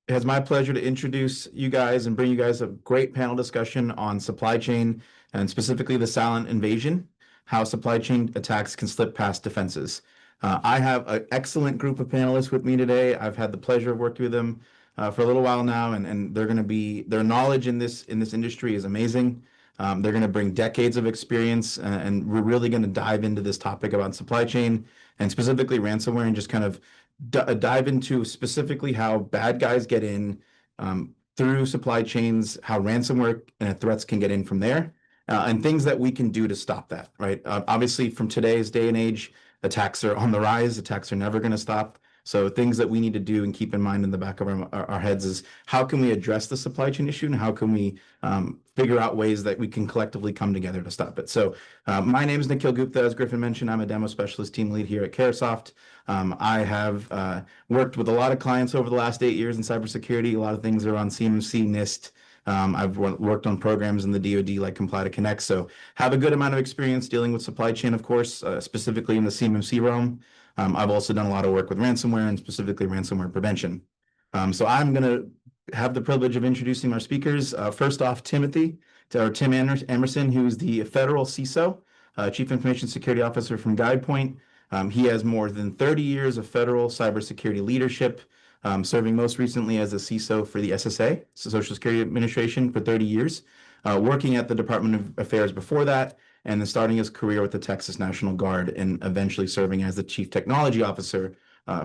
It is my pleasure to introduce you guys and bring you guys a great panel discussion on supply chain and specifically the silent invasion, how supply chain attacks can slip past defenses. I have an excellent group of panelists with me today. I've had the pleasure of working with them for a little while now, and they're going to be their knowledge in this industry is amazing. They're going to bring decades of experience, and we're really going to dive into this topic about supply chain and specifically ransomware and just kind of dive into specifically how bad guys get in through supply chains, how ransomware threats can get in from there, and things that we can do to stop that, right? Obviously, from today's day and age, attacks are on the rise. Attacks are never going to stop. So things that we need to do and keep in mind in the back of our heads is how can we address the supply chain issue and how can we figure out ways that we can collectively come together to stop it. So my name is Nikhil Gupta. As Griffin mentioned, I'm a demo specialist team lead here at Carahsoft. I have worked with a lot of clients over the last 8 years in cybersecurity. A lot of things are on CMMC, NIST. I've worked on programs in the DoD like Comply to Connect. So have a good amount of experience dealing with supply chain, of course, specifically in the CMMC realm. I've also done a lot of work with ransomware and specifically ransomware prevention. So I'm going to have the privilege of introducing our speakers. First off, Tim Amerson, who's the federal CISO, Chief Information Security Officer from GuidePoint. He has more than 30 years of federal cybersecurity leadership, serving most recently as a CISO for the SSA, Social Security Administration, for 30 years, working at the Department of Affairs before that, and then starting his career with the Texas National Guard and eventually serving as the Chief Technology Officer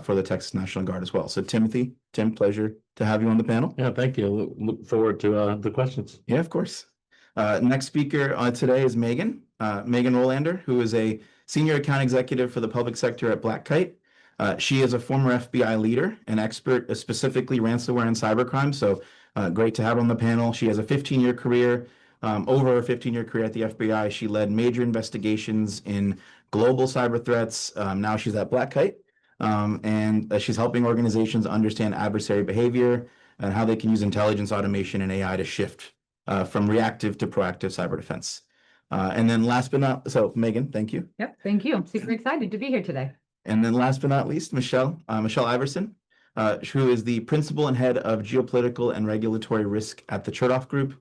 for the Texas National Guard as well. So Tim, pleasure to have you on the panel. Yeah, thank you. Look forward to the questions. Yeah, of course. Next speaker today is Megan Rolander, who is a Senior Account Executive for the Public Sector at Kite. She is a former FBI leader and expert specifically ransomware and cybercrime. So great to have her on the panel. She has a 15-year career. Over a 15-year career at the FBI, she led major investigations in global cyber threats. Now she's at Kite, and she's helping organizations understand adversary behavior and how they can use intelligence, automation, and AI to shift from reactive to proactive cyber defense. And then Megan, thank you. Yep, thank you. I'm super excited to be here today. And then last but not least, Michele Iversen, who is the principal and head of Geopolitical and Regulatory Risk at the Chertoff Group.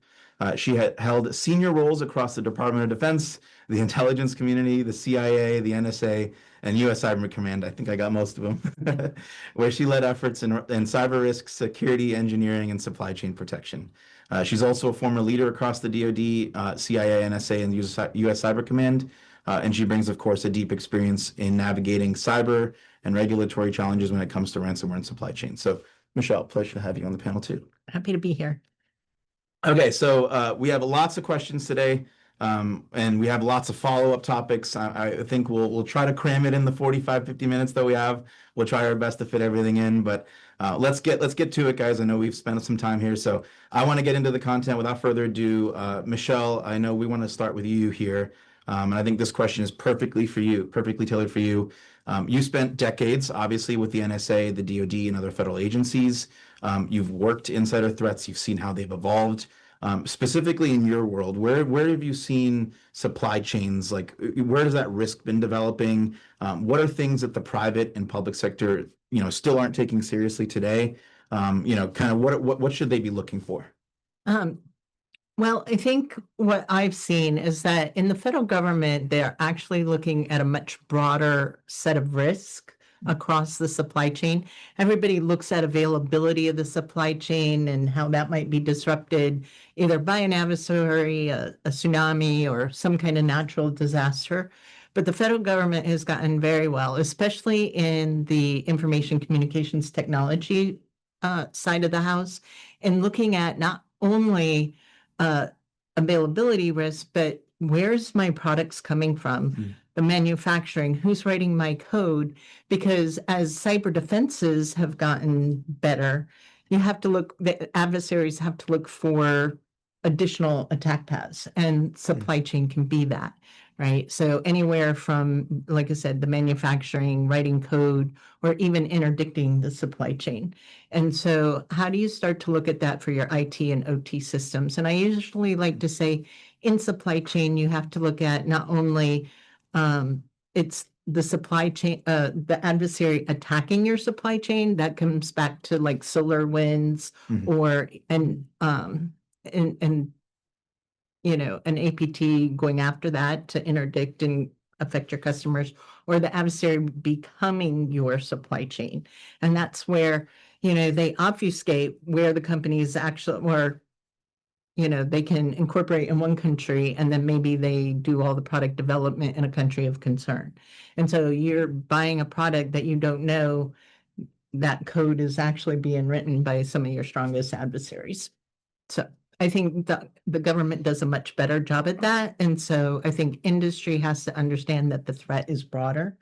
She had held senior roles across the Department of Defense, the intelligence community, the CIA, the NSA, and U.S. Cyber Command. I think I got most of them, where she led efforts in cyber risk, security, engineering, and supply chain protection. She's also a former leader across the DoD, CIA, NSA, and U.S. Cyber Command. And she brings, of course, a deep experience in navigating cyber and regulatory challenges when it comes to ransomware and supply chain. So, Michele, pleasure to have you on the panel too. Happy to be here. Okay, so we have lots of questions today, and we have lots of follow-up topics. I think we'll try to cram it in the 45, 50 minutes that we have. We'll try our best to fit everything in, but let's get to it, guys. I know we've spent some time here, so I want to get into the content. Without further ado, Michele, I know we want to start with you here. And I think this question is perfectly tailored for you. You spent decades, obviously, with the NSA, the DoD, and other federal agencies. You've worked insider threats. You've seen how they've evolved. Specifically in your world, where have you seen supply chains? Like, where has that risk been developing? What are things that the private and public sector, still aren't taking seriously today? Kind of what should they be looking for? Well, I think what I've seen is that in the federal government, they're actually looking at a much broader set of risk across the supply chain. Everybody looks at availability of the supply chain and how that might be disrupted either by an adversary, a tsunami, or some kind of natural disaster. But the federal government has gotten very well, especially in the information communications technology side of the house, and looking at not only availability risk, but where's my products coming from? The manufacturing, who's writing my code? Because as cyber defenses have gotten better, the adversaries have to look for additional attack paths, and supply chain can be that, right? So anywhere from, like I said, the manufacturing, writing code, or even interdicting the supply chain. And so how do you start to look at that for your IT and OT systems? And I usually like to say in supply chain, you have to look at not only it's the supply chain, the adversary attacking your supply chain, that comes back to like solar winds Mhm. or, and you know, an APT going after that to interdict and affect your customers, or the adversary becoming your supply chain. And that's where, you know, they obfuscate where the companies actually, or, you know, they can incorporate in one country and then maybe they do all the product development in a country of concern. And so you're buying a product that you don't know that code is actually being written by some of your strongest adversaries. So I think the government does a much better job at that. And so I think industry has to understand that the threat is broader.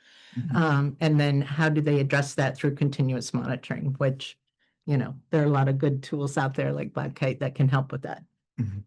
And then how do they address that through continuous monitoring, which, you know, there are a lot of good tools out there like Black Kite that can help with that. Mhm.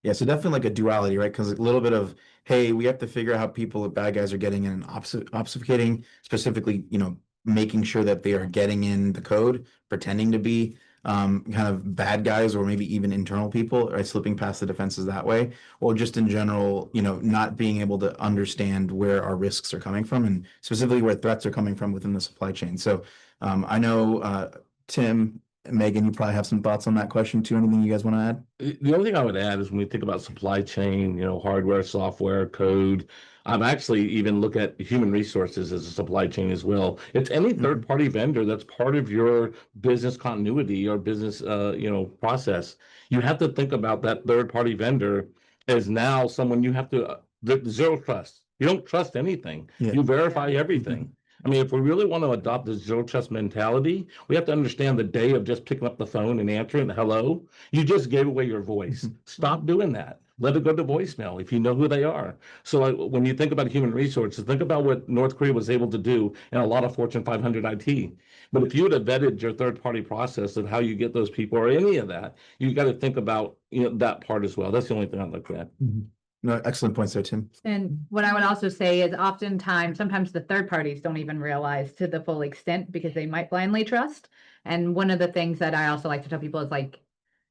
Yeah, so definitely like a duality, right? Because a little bit of, hey, we have to figure out how people, bad guys are getting in and obfuscating, specifically, you know, making sure that they are getting in the code, pretending to be kind of bad guys or maybe even internal people, right? Slipping past the defenses that way, or just in general, you know, not being able to understand where our risks are coming from and specifically where threats are coming from within the supply chain. So I know Tim, Megan, you probably have some thoughts on that question too. Anything you guys want to add? The only thing I would add is when we think about supply chain, hardware, software, code, I'm actually even look at human resources as a supply chain as well. It's any third-party vendor that's part of your business continuity or business, process. You have to think about that third-party vendor as now someone you have to, zero trust. You don't trust anything. Yeah. You verify everything. I mean, if we really want to adopt this zero trust mentality, we have to understand the day of just picking up the phone and answering hello. You just gave away your voice. Stop doing that. Let it go to voicemail if you know who they are. So when you think about human resources, think about what North Korea was able to do in a lot of Fortune 500 IT. But if you would have vetted your third-party process of how you get those people or any of that, you got to think about that part as well. That's the only thing I'd look at. No, excellent points there, Tim. And what I would also say is sometimes the third parties don't even realize to the full extent because they might blindly trust. And one of the things that I also like to tell people is like,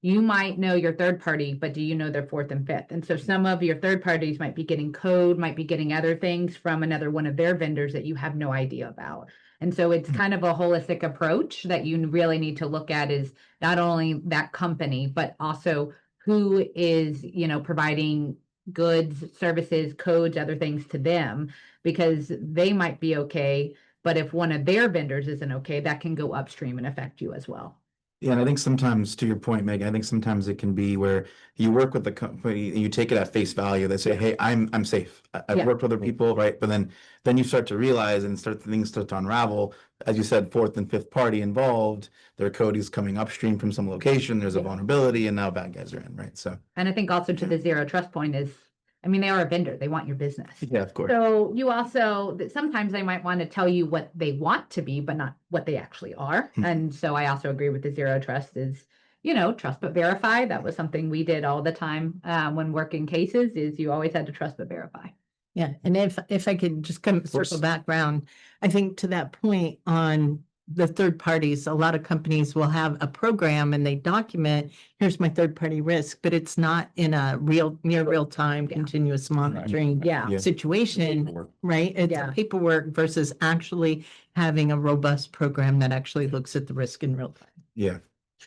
you might know your third party, but do you know their fourth and fifth? And so some of your third parties might be getting code, might be getting other things from another one of their vendors that you have no idea about. And so it's kind of a holistic approach that you really need to look at is not only that company, but also who is, providing goods, services, codes, other things to them, because they might be okay. But if one of their vendors isn't okay, that can go upstream and affect you as well. Yeah, and I think sometimes, to your point, Megan, I think sometimes it can be where you work with the company and you take it at face value. They say, "Hey, I'm safe. I've worked with other people, right?" But then you start to realize and things start to unravel. As you said, fourth and fifth party involved. Their code is coming upstream from some location. There's a vulnerability, and now bad guys are in, right? So, and I think also to the zero trust point is, they are a vendor. They want your business. Yeah, of course. So you also, sometimes they might want to tell you what they want to be, but not what they actually are. And so I also agree with the zero trust is, trust but verify. That was something we did all the time when working cases is you always had to trust but verify. Yeah, and if I could just come circle back around, I think to that point on the third parties, a lot of companies will have a program and they document, here's my third party risk, but it's not in a near real time continuous monitoring situation, right? It's paperwork versus actually having a robust program that actually looks at the risk in real time. Yeah.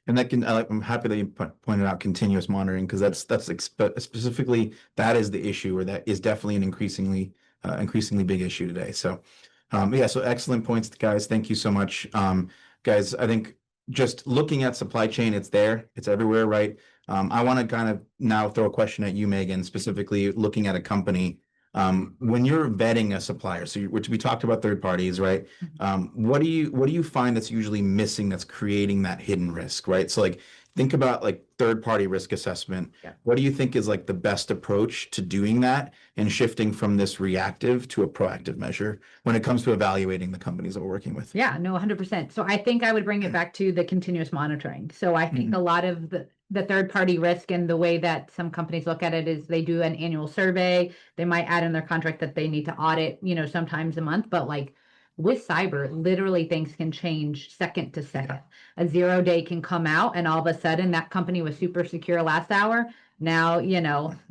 And I'm happy that you pointed out continuous monitoring because that's specifically that is the issue, or that is definitely an increasingly big issue today. So, so excellent points, guys. Thank you so much, guys. I think just looking at supply chain, it's everywhere, right? I want to kind of now throw a question at you, Megan, specifically looking at a company. When you're vetting a supplier, which we talked about third parties, right? What do you find that's usually missing that's creating that hidden risk, right? So like think about like third party risk assessment. What do you think is like the best approach to doing that and shifting from this reactive to a proactive measure when it comes to evaluating the companies that we're working with? Yeah, no, 100%. So I think I would bring it back to the continuous monitoring. So I think a lot of the third party risk and the way that some companies look at it is they do an annual survey. They might add in their contract that they need to audit, sometimes a month, but like with cyber, literally things can change second to second. A 0 day can come out and all of a sudden that company was super secure last hour. Now,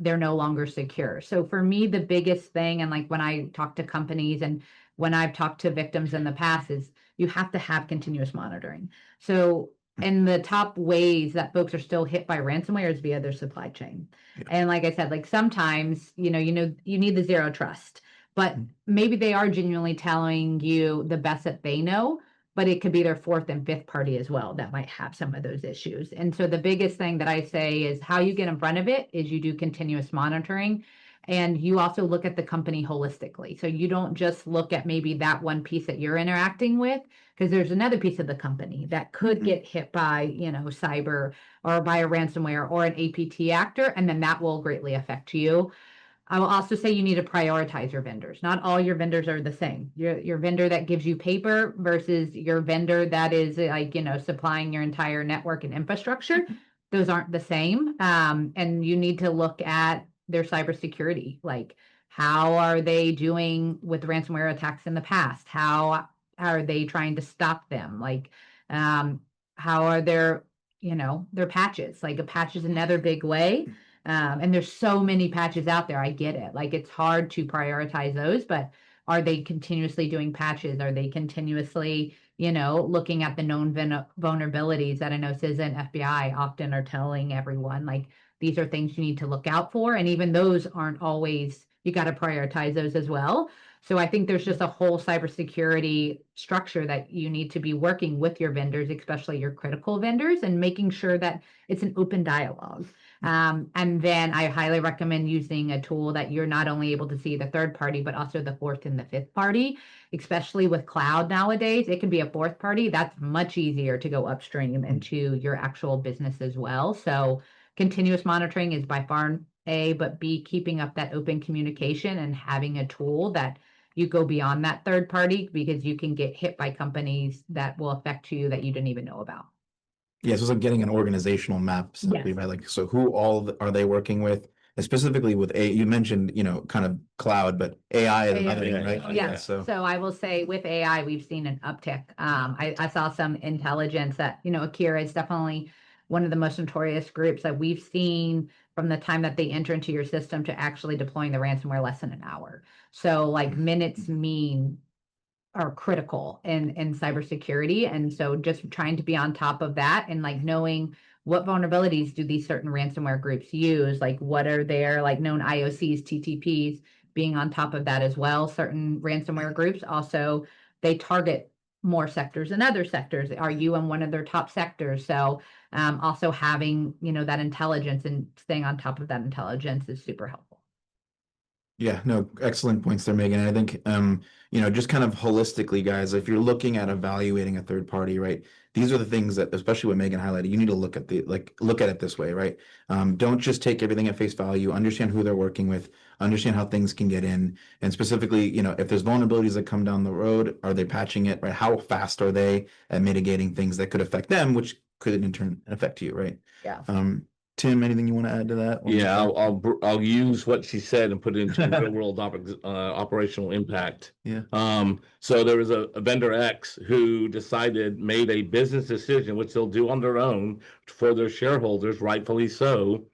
they're no longer secure. So for me, the biggest thing, and like when I talk to companies and when I've talked to victims in the past is you have to have continuous monitoring. So, and the top ways that folks are still hit by ransomware is via their supply chain. Yeah. And like I said, like sometimes, you need the zero trust, but maybe they are genuinely telling you the best that they know, but it could be their fourth and fifth party as well that might have some of those issues. And so the biggest thing that I say is how you get in front of it is you do continuous monitoring. And you also look at the company holistically. So you don't just look at maybe that one piece that you're interacting with, because there's another piece of the company that could get hit by, cyber or by a ransomware or an APT actor, and then that will greatly affect you. I will also say you need to prioritize your vendors. Not all your vendors are the same. Your vendor that gives you paper versus your vendor that is like, supplying your entire network and infrastructure. Those aren't the same. And you need to look at their cybersecurity. Like, how are they doing with ransomware attacks in the past? How are they trying to stop them? Like, how are their patches? Like, a patch is another big way. And there's so many patches out there. I get it. Like, it's hard to prioritize those, but are they continuously doing patches? Are they continuously, looking at the known vulnerabilities that I know CISA and FBI often are telling everyone, like, these are things you need to look out for. And even those aren't always, you got to prioritize those as well. So I think there's just a whole cybersecurity structure that you need to be working with your vendors, especially your critical vendors, and making sure that it's an open dialogue. And then I highly recommend using a tool that you're not only able to see the third party, but also the fourth and the fifth party, especially with cloud nowadays. It can be a fourth party. That's much easier to go upstream into your actual business as well. So continuous monitoring is by far A, but B, keeping up that open communication and having a tool that you go beyond that third party, because you can get hit by companies that will affect you that you didn't even know about. Yeah, so it's like getting an organizational map simply, Yes. right? Like, so who all are they working with? And specifically with you mentioned, kind of cloud, but AI is another thing, right? Yeah. So So I will say with AI, we've seen an uptick. I saw some intelligence that, Akira is definitely one of the most notorious groups that we've seen from the time that they enter into your system to actually deploying the ransomware less than an hour. So like minutes are critical in cybersecurity. And so just trying to be on top of that and like knowing what vulnerabilities do these certain ransomware groups use, like what are their like known IOCs, TTPs, being on top of that as well. Certain ransomware groups also, they target more sectors than other sectors. Are you in one of their top sectors? So also having, that intelligence and staying on top of that intelligence is super helpful. yeah, no, excellent points there, Megan. I think, just kind of holistically, guys, if you're looking at evaluating a third party, right, these are the things that, especially what Megan highlighted, you need to look at it this way, right? Don't just take everything at face value, understand who they're working with, understand how things can get in, and specifically, if there's vulnerabilities that come down the road, are they patching it, right? How fast are they at mitigating things that could affect them, which could in turn affect you, right? Yeah. Tim, anything you want to add to that? Yeah, I'll use what she said and put it into real world operational impact. Yeah. So there was a vendor X who made a business decision, which they'll do on their own for their shareholders, rightfully so.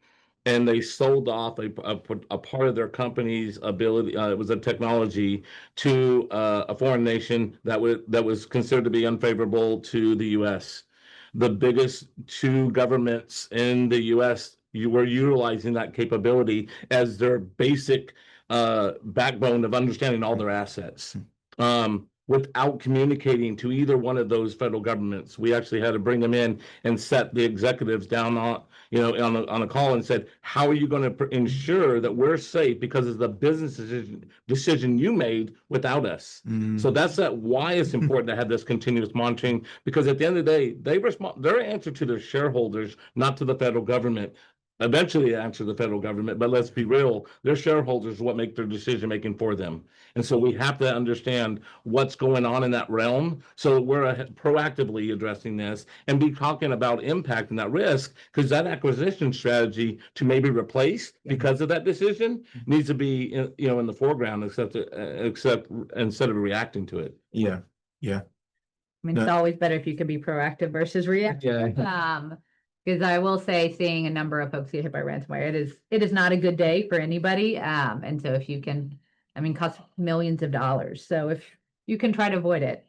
And they sold off a part of their company's ability. It was a technology to a foreign nation that was considered to be unfavorable to the U.S. The biggest two governments in the U.S. were utilizing that capability as their basic backbone of understanding all their assets. Without communicating to either one of those federal governments, we actually had to bring them in and set the executives down on a call and said, how are you going to ensure that we're safe because of the business decision you made without us? So that's why it's important to have this continuous monitoring, because at the end of the day, their answer to their shareholders, not to the federal government. Eventually answer the federal government, but let's be real, their shareholders are what make their decision making for them. And so we have to understand what's going on in that realm so that we're proactively addressing this and be talking about impact and that risk, because that acquisition strategy to maybe replace because of that decision needs to be in the foreground, except instead of reacting to it. Yeah. I mean, it's always better if you can be proactive versus reactive. Because I will say, seeing a number of folks get hit by ransomware, it is not a good day for anybody. And so if you can, cost millions of dollars. So if you can try to avoid it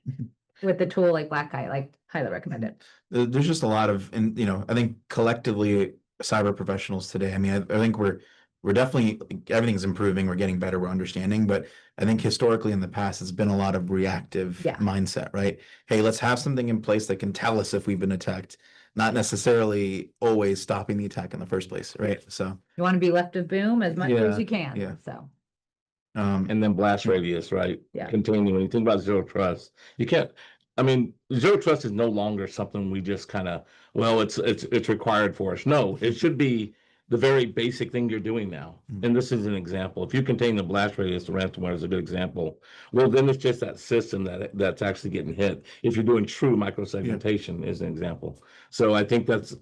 with the tool like Black Kite, like highly recommend it. There's just a lot of, and I think collectively cyber professionals today, I mean, I think we're definitely, everything's improving, we're getting better, we're understanding, but I think historically in the past, it's been a lot of reactive Yeah. mindset, right? Hey, let's have something in place that can tell us if we've been attacked, not necessarily always stopping the attack in the first place, right? So, You want to be left of boom as much as you can. yeah. So And then blast radius, right? Yeah. Containing, when you think about zero trust, you can't, I mean, zero trust is no longer something we just kind of, well, it's required for us. No, it should be the very basic thing you're doing now. And this is an example. If you contain the blast radius, the ransomware is a good example. Well, then it's just that system that's actually getting hit. If you're doing true microsegmentation is an example. So I think that's,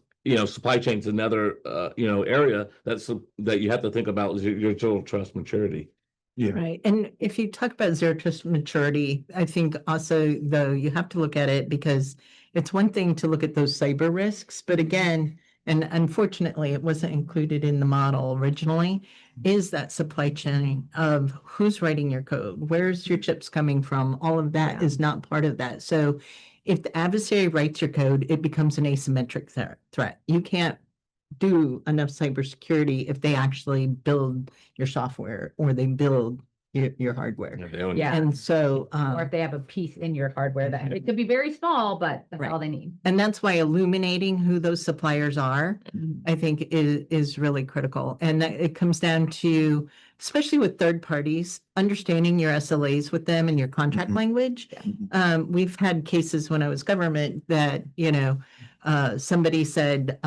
supply chain is another, area that you have to think about is your zero trust maturity. Yeah. Right. And if you talk about zero trust maturity, I think also, though, you have to look at it because it's one thing to look at those cyber risks, but again, and unfortunately, it wasn't included in the model originally, is that supply chain of who's writing your code, where's your chips coming from, all of that is not part of that. So if the adversary writes your code, it becomes an asymmetric threat. You can't do enough cybersecurity if they actually build your software or they build your hardware. Yeah. And so, or if they have a piece in your hardware that it could be very small, but that's Right. all they need. and that's why illuminating who those suppliers are, I think is really critical. And that it comes down to, especially with third parties, understanding your SLAs with them and your contract language. We've had cases when I was government that, somebody said,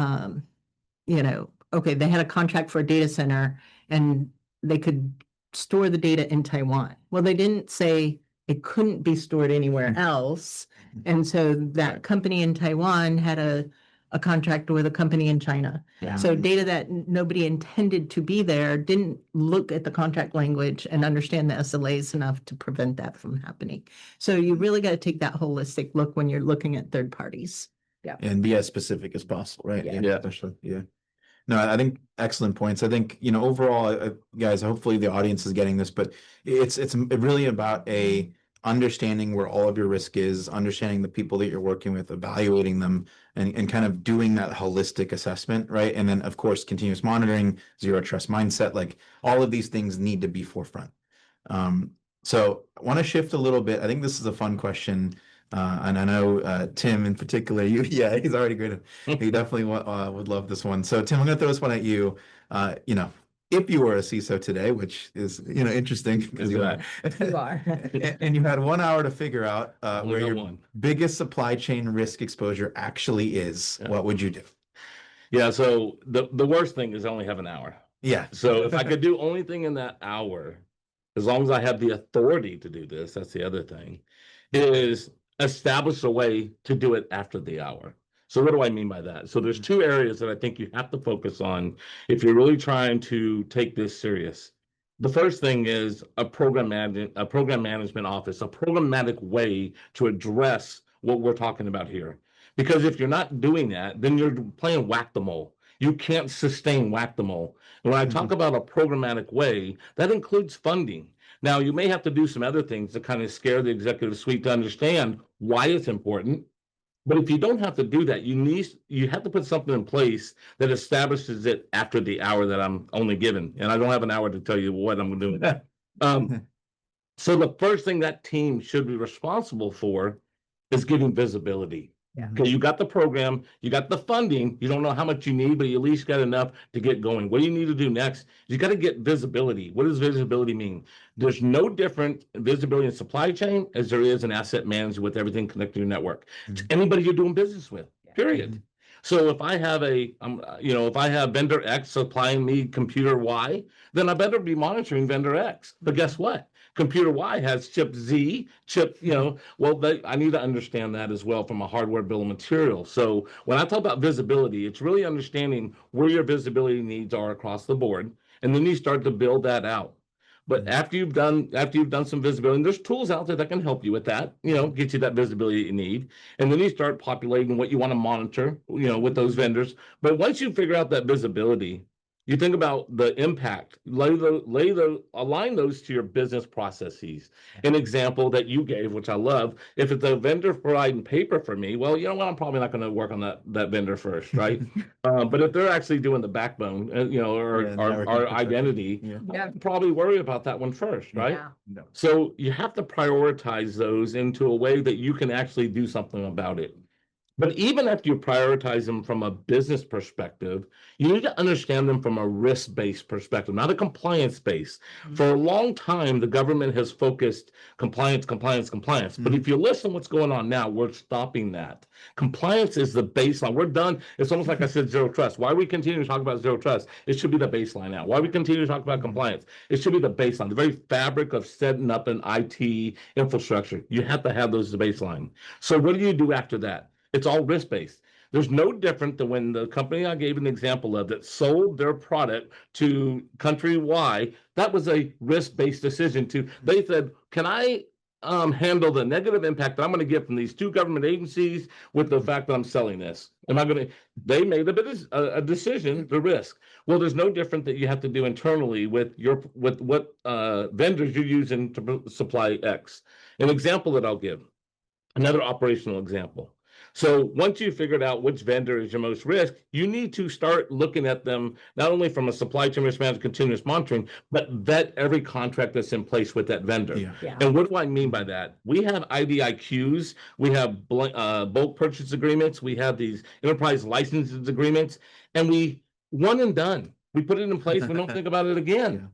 okay, they had a contract for a data center and they could store the data in Taiwan. Well, they didn't say it couldn't be stored anywhere else. And so that company in Taiwan had a contract with a company in China. Yeah. So data that nobody intended to be there didn't look at the contract language and understand the SLAs enough to prevent that from happening. So you really got to take that holistic look when you're looking at third parties. And be as specific as possible, right? Yeah. Especially, No, I think excellent points. I think, overall, guys, hopefully the audience is getting this, but it's really about understanding where all of your risk is, understanding the people that you're working with, evaluating them, and kind of doing that holistic assessment, right? And then, of course, continuous monitoring, zero trust mindset, like all of these things need to be forefront. So I want to shift a little bit. I think this is a fun question. And I know Tim in particular, he's already great. He definitely would love this one. So Tim, I'm going to throw this one at you. If you were a CISO today, which is, interesting because you are, and you had 1 hour to figure out where your biggest supply chain risk exposure actually is, what would you do? Yeah. So the worst thing is I only have an hour. Yeah. So if I could do only thing in that hour, as long as I have the authority to do this, that's the other thing, is establish a way to do it after the hour. So what do I mean by that? So there's two areas that I think you have to focus on if you're really trying to take this serious. The first thing is a program management office, a programmatic way to address what we're talking about here. Because if you're not doing that, then you're playing whack-the-mole. You can't sustain whack-the-mole. And when I talk about a programmatic way, that includes funding. Now, you may have to do some other things to kind of scare the executive suite to understand why it's important. But if you don't have to do that, you have to put something in place that establishes it after the hour that I'm only given. And I don't have an hour to tell you what I'm doing. So the first thing that team should be responsible for is giving visibility. Okay, you got the program, you got the funding, you don't know how much you need, but you at least got enough to get going. What do you need to do next? You got to get visibility. What does visibility mean? There's no different visibility in supply chain as there is in asset management with everything connected to your network. It's anybody you're doing business with, period. So if I have if I have vendor X supplying me computer Y, then I better be monitoring vendor X. But guess what? Computer Y has chip Z, I need to understand that as well from a hardware bill of material. So when I talk about visibility, it's really understanding where your visibility needs are across the board. And then you start to build that out. But after you've done some visibility, and there's tools out there that can help you with that, get you that visibility you need. And then you start populating what you want to monitor, with those vendors. But once you figure out that visibility, You think about the impact, align those to your business processes. An example that you gave, which I love, if it's a vendor providing paper for me, well, you know what, I'm probably not going to work on that vendor first, right? But if they're actually doing the backbone, or our identity, I'd probably worry about that one first, right? Yeah. No. So you have to prioritize those into a way that you can actually do something about it. But even if you prioritize them from a business perspective, you need to understand them from a risk-based perspective, not a compliance-based. For a long time, the government has focused compliance. But if you listen to what's going on now, we're stopping that. Compliance is the baseline. We're done. It's almost like I said, zero trust. Why we continue to talk about zero trust? It should be the baseline now. Why we continue to talk about compliance? It should be the baseline, the very fabric of setting up an IT infrastructure. You have to have those as the baseline. So what do you do after that? It's all risk-based. There's no different than when the company I gave an example of that sold their product to country Y, that was a risk-based decision they said, can I handle the negative impact that I'm going to get from these two government agencies with the fact that I'm selling this? They made a decision, the risk. Well, there's no different that you have to do internally with what vendors you're using to supply X. An example that I'll give, another operational example. So once you figured out which vendor is your most risk, you need to start looking at them not only from a supply chain risk management continuous monitoring, but vet every contract that's in place with that vendor. Yeah. And what do I mean by that? We have IDIQs, we have bulk purchase agreements, we have these enterprise licenses agreements, and we one and done. We put it in place, we don't think about it again. Yeah.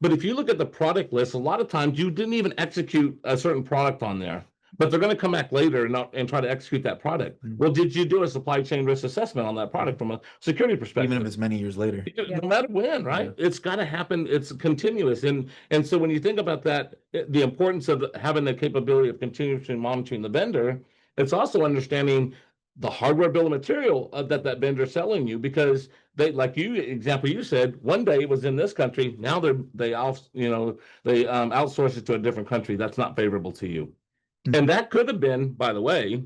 But if you look at the product list, a lot of times you didn't even execute a certain product on there. But they're going to come back later and try to execute that product. Well, did you do a supply chain risk assessment on that product from a security perspective? Even if it's many years later. No matter when, right? Yeah. It's got to happen. It's continuous. And so when you think about that, the importance of having the capability of continuously monitoring the vendor, it's also understanding the hardware bill of material that vendor is selling you, because they, like you said, one day it was in this country. Now they outsource it to a different country. That's not favorable to you. And that could have been, by the way,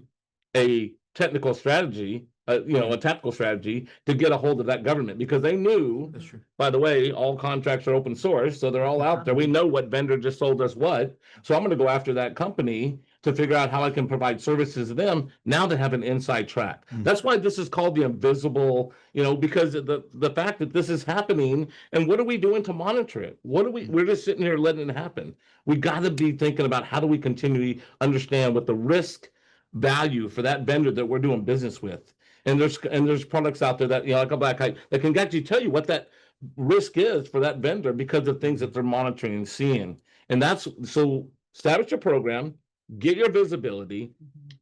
a technical strategy, a tactical strategy to get a hold of that government, because they knew, by the way, all contracts are open source. So they're all out there. We know what vendor just sold us what. So I'm going to go after that company to figure out how I can provide services to them. Now they have an inside track. That's why this is called the invisible, because of the fact that this is happening. And what are we doing to monitor it? We're just sitting here letting it happen. We got to be thinking about how do we continually understand what the risk value for that vendor that we're doing business with. And there's products out there that, like a Black Kite, that can actually tell you what that risk is for that vendor because of things that they're monitoring and seeing. And so establish your program, get your visibility,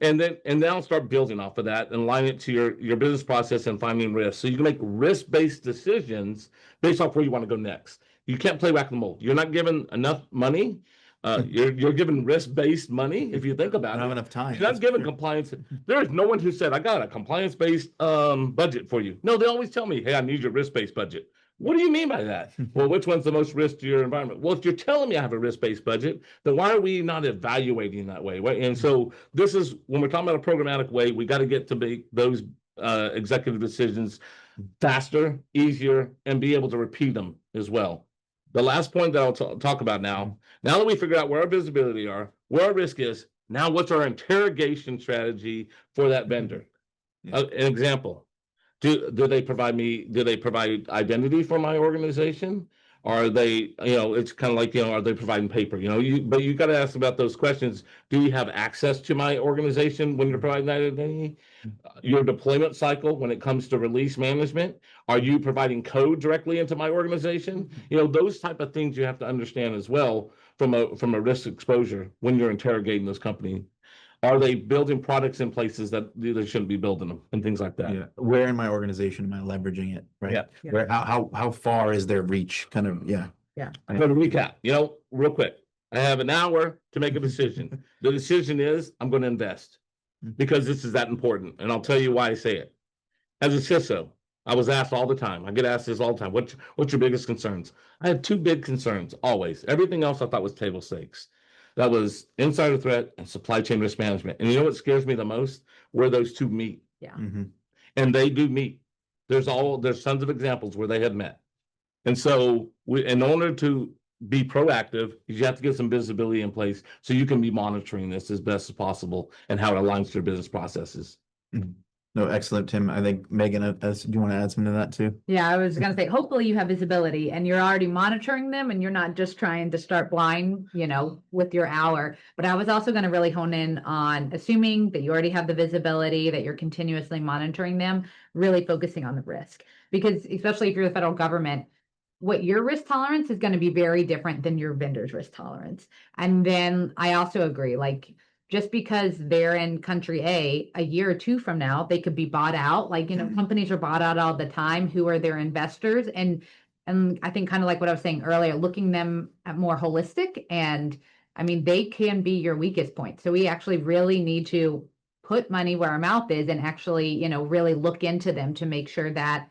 and then start building off of that and align it to your business process and finding risk. So you can make risk-based decisions based off where you want to go next. You can't play whack-a-mole. You're not given enough money. You're given risk-based money, if you think about it. Don't have enough time. You're not given compliance. There is no one who said, I got a compliance-based budget for you. No, they always tell me, hey, I need your risk-based budget. What do you mean by that? Well, which one's the most risk to your environment? Well, if you're telling me I have a risk-based budget, then why are we not evaluating that way? Right? And so this is, when we're talking about a programmatic way, we got to get to make those executive decisions faster, easier, and be able to repeat them as well. The last point that I'll talk about now that we figured out where our visibility are, where our risk is, now what's our interrogation strategy for that vendor? An example. Do they provide identity for my organization? Are they, it's kind of like, are they providing paper? But you got to ask about those questions. Do you have access to my organization when you're providing that identity? Your deployment cycle when it comes to release management? Are you providing code directly into my organization? Those type of things you have to understand as well from a risk exposure when you're interrogating this company. Are they building products in places that they shouldn't be building them and things like that? Yeah. Where in my organization am I leveraging it? Right. Yeah. Where, how far is their reach? Kind of, yeah. Yeah. I'm going to recap, real quick. I have an hour to make a decision. The decision is I'm going to invest because this is that important. And I'll tell you why I say it. As a CISO, I was asked all the time. I get asked this all the time. What's your biggest concerns? I have two big concerns always. Everything else I thought was table stakes. That was insider threat and supply chain risk management. And you know what scares me the most? Where those two meet. Yeah. And they do meet. There's tons of examples where they have met. And so in order to be proactive, you have to get some visibility in place so you can be monitoring this as best as possible and how it aligns to your business processes. No, excellent, Tim. I think Megan, do you want to add something to that too? Yeah, I was gonna say, hopefully you have visibility and you're already monitoring them and you're not just trying to start blind, with your hour. But I was also gonna really hone in on assuming that you already have the visibility, that you're continuously monitoring them, really focusing on the risk. Because especially if you're the federal government, what your risk tolerance is going to be very different than your vendor's risk tolerance. And then I also agree, like, just because they're in country a year or two from now, they could be bought out. Like, companies are bought out all the time. Who are their investors? And I think kind of like what I was saying earlier, looking them at more holistic. And I mean, they can be your weakest point. So we actually really need to put money where our mouth is and actually, really look into them to make sure that,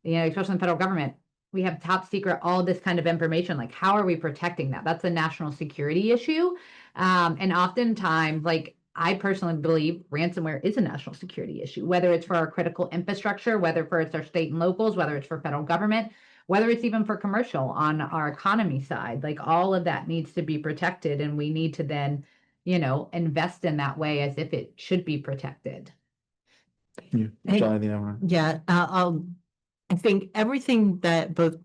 especially in the federal government, we have top secret, all this kind of information. Like, how are we protecting that? That's a national security issue. And oftentimes, like, I personally believe ransomware is a national security issue, whether it's for our critical infrastructure, whether for it's our state and locals, whether it's for federal government, whether it's even for commercial on our economy side. Like, all of that needs to be protected. And we need to then, invest in that way as if it should be protected. Yeah, I think everything that both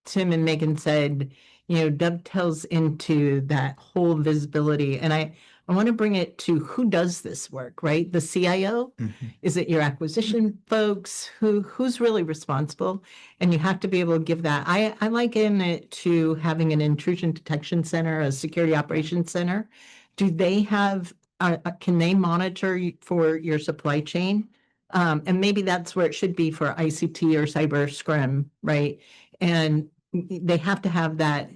Tim and Megan said, dovetails into that whole visibility. And I want to bring it to who does this work, right? The CIO? Mm-hmm. Is it your acquisition folks? Who's really responsible? And you have to be able to give that. I liken it to having an intrusion detection center, a security operations center. Do they have, can they monitor for your supply chain? And maybe that's where it should be for ICT or cyber scrim, right? And they have to have that,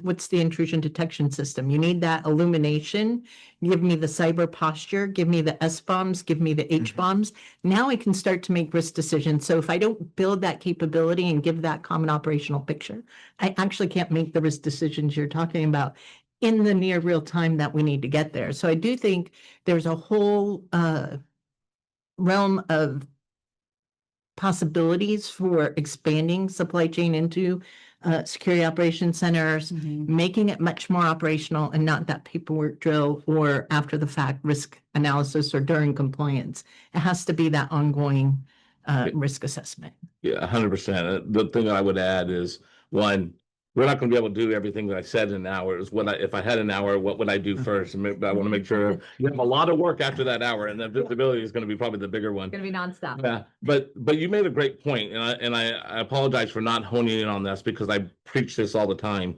what's the intrusion detection system? You need that illumination. Give me the cyber posture, give me the S-bombs, give me the H-bombs. Now I can start to make risk decisions. So if I don't build that capability and give that common operational picture, I actually can't make the risk decisions you're talking about in the near real time that we need to get there. So I do think there's a whole realm of possibilities for expanding supply chain into security operations centers, making it much more operational and not that paperwork drill or after the fact risk analysis or during compliance. It has to be that ongoing risk assessment. Yeah, 100%. The thing I would add is, one, we're not going to be able to do everything that I said in an hour. If I had an hour, what would I do first? And I want to make sure you have a lot of work after that hour, and that visibility is going to be probably the bigger one. It's going to be nonstop. Yeah, but you made a great point, and I apologize for not honing in on this because I preach this all the time.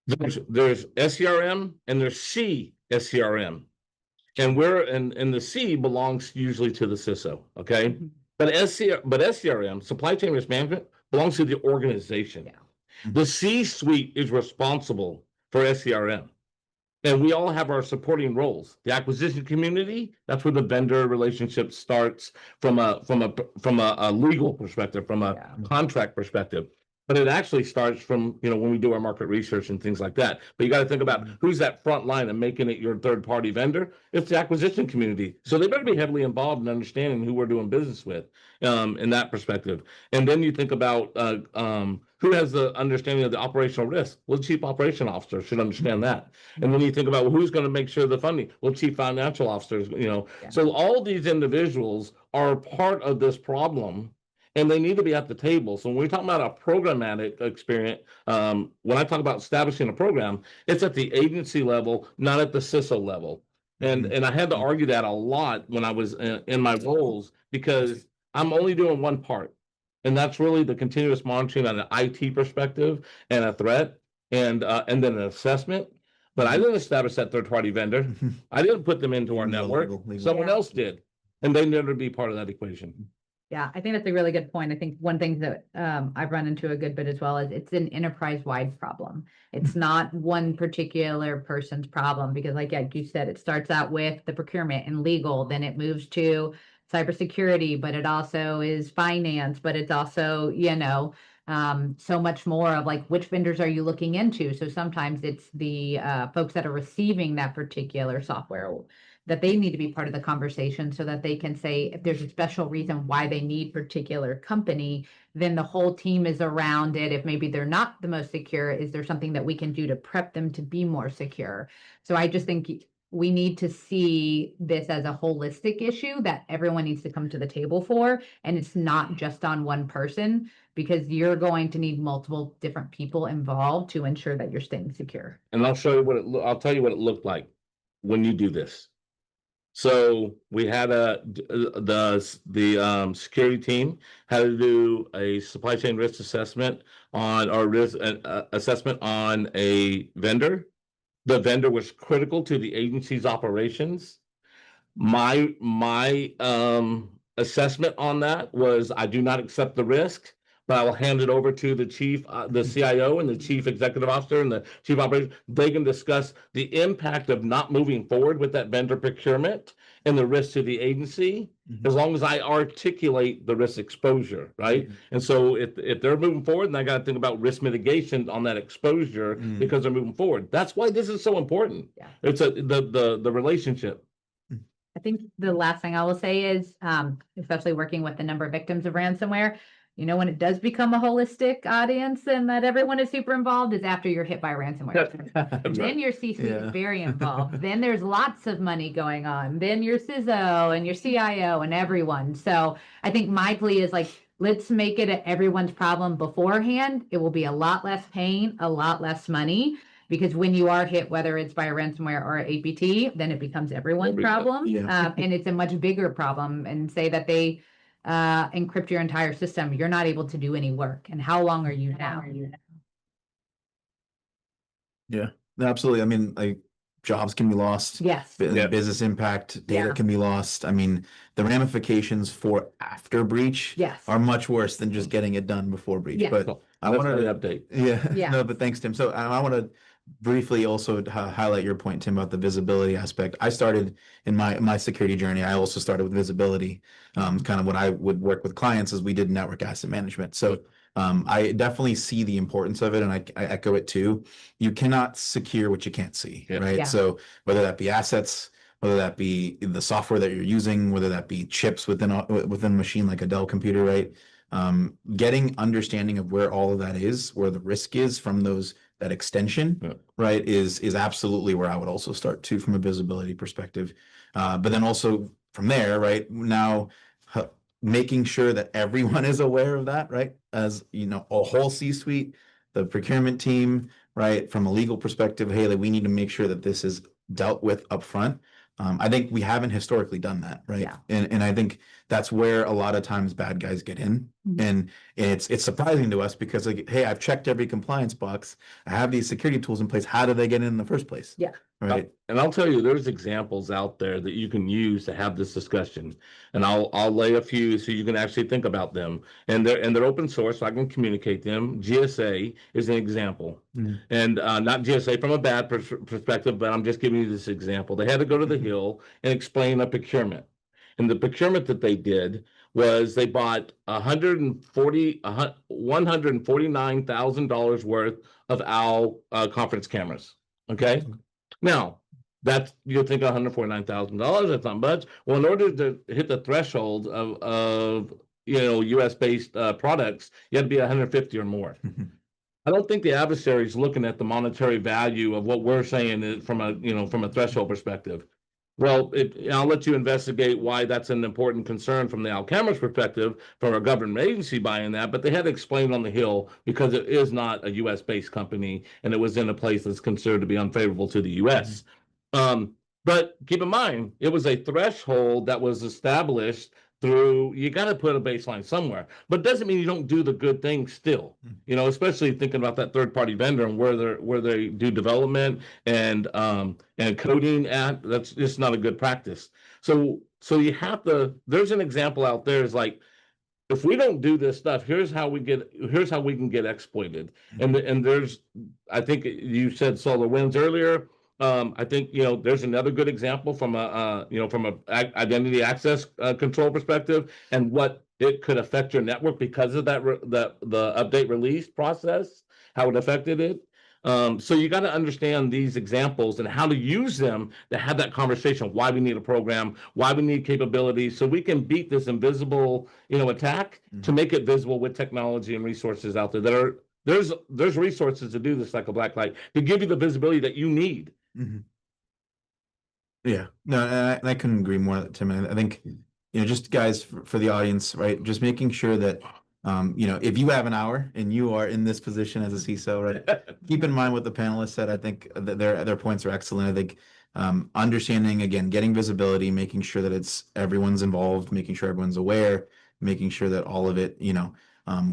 There's SCRM and there's CSCRM, and the C belongs usually to the CISO. Okay, but SCRM, supply chain risk management, belongs to the organization. Yeah. The C-suite is responsible for SCRM, and we all have our supporting roles. The acquisition community, that's where the vendor relationship starts from a legal perspective, from a contract perspective. But it actually starts from, when we do our market research and things like that. But you got to think about who's that front line and making it your third-party vendor. It's the acquisition community. So they better be heavily involved in understanding who we're doing business with in that perspective. And then you think about who has the understanding of the operational risk. Well, the chief operation officer should understand that. And then you think about who's going to make sure the funding. Well, chief financial officers, So all these individuals are part of this problem. And they need to be at the table. So when we talk about a programmatic experience, when I talk about establishing a program, it's at the agency level, not at the CISO level. And I had to argue that a lot when I was in my roles because I'm only doing one part. And that's really the continuous monitoring on an IT perspective and a threat and then an assessment. But I didn't establish that third-party vendor. I didn't put them into our network. Someone else did. And they never be part of that equation. Yeah, I think that's a really good point. I think one thing that I've run into a good bit as well is it's an enterprise-wide problem. It's not one particular person's problem because, like you said, it starts out with the procurement and legal, then it moves to cybersecurity, but it also is finance, but it's also, so much more of like which vendors are you looking into. So sometimes it's the folks that are receiving that particular software that they need to be part of the conversation so that they can say if there's a special reason why they need particular company, then the whole team is around it. If maybe they're not the most secure, is there something that we can do to prep them to be more secure? So I just think we need to see this as a holistic issue that everyone needs to come to the table for. And it's not just on one person, because you're going to need multiple different people involved to ensure that you're staying secure. And I'll show you what I'll tell you what it looked like when you do this. So we had the security team had to do a supply chain risk assessment on our risk assessment on a vendor. The vendor was critical to the agency's operations. My assessment on that was I do not accept the risk, but I will hand it over to the chief, the CIO and the chief executive officer and the chief operations. They can discuss the impact of not moving forward with that vendor procurement and the risk to the agency, as long as I articulate the risk exposure, right? And so if they're moving forward, then I got to think about risk mitigation on that exposure because they're moving forward. That's why this is so important. Yeah. It's the relationship. I think the last thing I will say is, especially working with the number of victims of ransomware, when it does become a holistic audience and that everyone is super involved is after you're hit by ransomware. Then your C-suite is very involved. Then there's lots of money going on. Then your CISO and your CIO and everyone. So I think my plea is let's make it everyone's problem beforehand. It will be a lot less pain, a lot less money. Because when you are hit, whether it's by a ransomware or APT, then it becomes everyone's problem. Yeah. And it's a much bigger problem. And say that they encrypt your entire system, you're not able to do any work. And how long are you now? Yeah, absolutely. I mean, jobs can be lost. Yes. Business impact, data can be lost. I mean, the ramifications for after breach are much worse than just getting it done before breach. Yes. But I want to update. Yeah. No, but thanks, Tim. So I want to briefly also highlight your point, Tim, about the visibility aspect. I started in my security journey. I also started with visibility. Kind of when I would work with clients as we did network asset management. So I definitely see the importance of it, and I echo it too. You cannot secure what you can't see, right? Yeah. So whether that be assets, whether that be the software that you're using, whether that be chips within a machine like a Dell computer, right? Getting understanding of where all of that is, where the risk is from that extension, right, is absolutely where I would also start too from a visibility perspective. But then also from there, right, now making sure that everyone is aware of that, right, as a whole C-suite, the procurement team, right, from a legal perspective, hey, we need to make sure that this is dealt with upfront. I think we haven't historically done that, right? Yeah. And I think that's where a lot of times bad guys get in. And it's surprising to us because hey, I've checked every compliance box. I have these security tools in place. How did they get in the first place? Yeah. Right. And I'll tell you, there's examples out there that you can use to have this discussion. And I'll lay a few so you can actually think about them. And they're open source, so I can communicate them. GSA is an example. And not GSA from a bad perspective, but I'm just giving you this example. They had to go to the Hill and explain a procurement. And the procurement that they did was they bought $149,000 worth of OWL conference cameras. Okay. Now, you'll think $149,000, that's not much. Well, in order to hit the threshold of US-based products, you had to be 150 or more. I don't think the adversary is looking at the monetary value of what we're saying from a threshold perspective. Well, I'll let you investigate why that's an important concern from the OWL cameras perspective, from a government agency buying that, but they had to explain on the Hill because it is not a U.S.-based company, and it was in a place that's considered to be unfavorable to the U.S. But keep in mind, it was a threshold that was established through, you got to put a baseline somewhere, but it doesn't mean you don't do the good things still, especially thinking about that third-party vendor and where they do development and coding at. That's just not a good practice. So you have to, there's an example out there is like, if we don't do this stuff, here's how we can get exploited. And there's, I think you said SolarWinds earlier. I think there's another good example from a identity access control perspective and what it could affect your network because of that the update release process, how it affected it. So you got to understand these examples and how to use them to have that conversation. Why we need a program, why we need capabilities, so we can beat this invisible, attack to make it visible with technology and resources out there that are there's resources to do this like a black light to give you the visibility that you need. Mhm. Yeah, no, and I couldn't agree more, Tim. And I think, just guys for the audience, right? Just making sure that, if you have an hour and you are in this position as a CISO, right? Keep in mind what the panelists said. I think that their points are excellent. I think understanding, again, getting visibility, making sure that everyone's involved, making sure everyone's aware, making sure that all of it,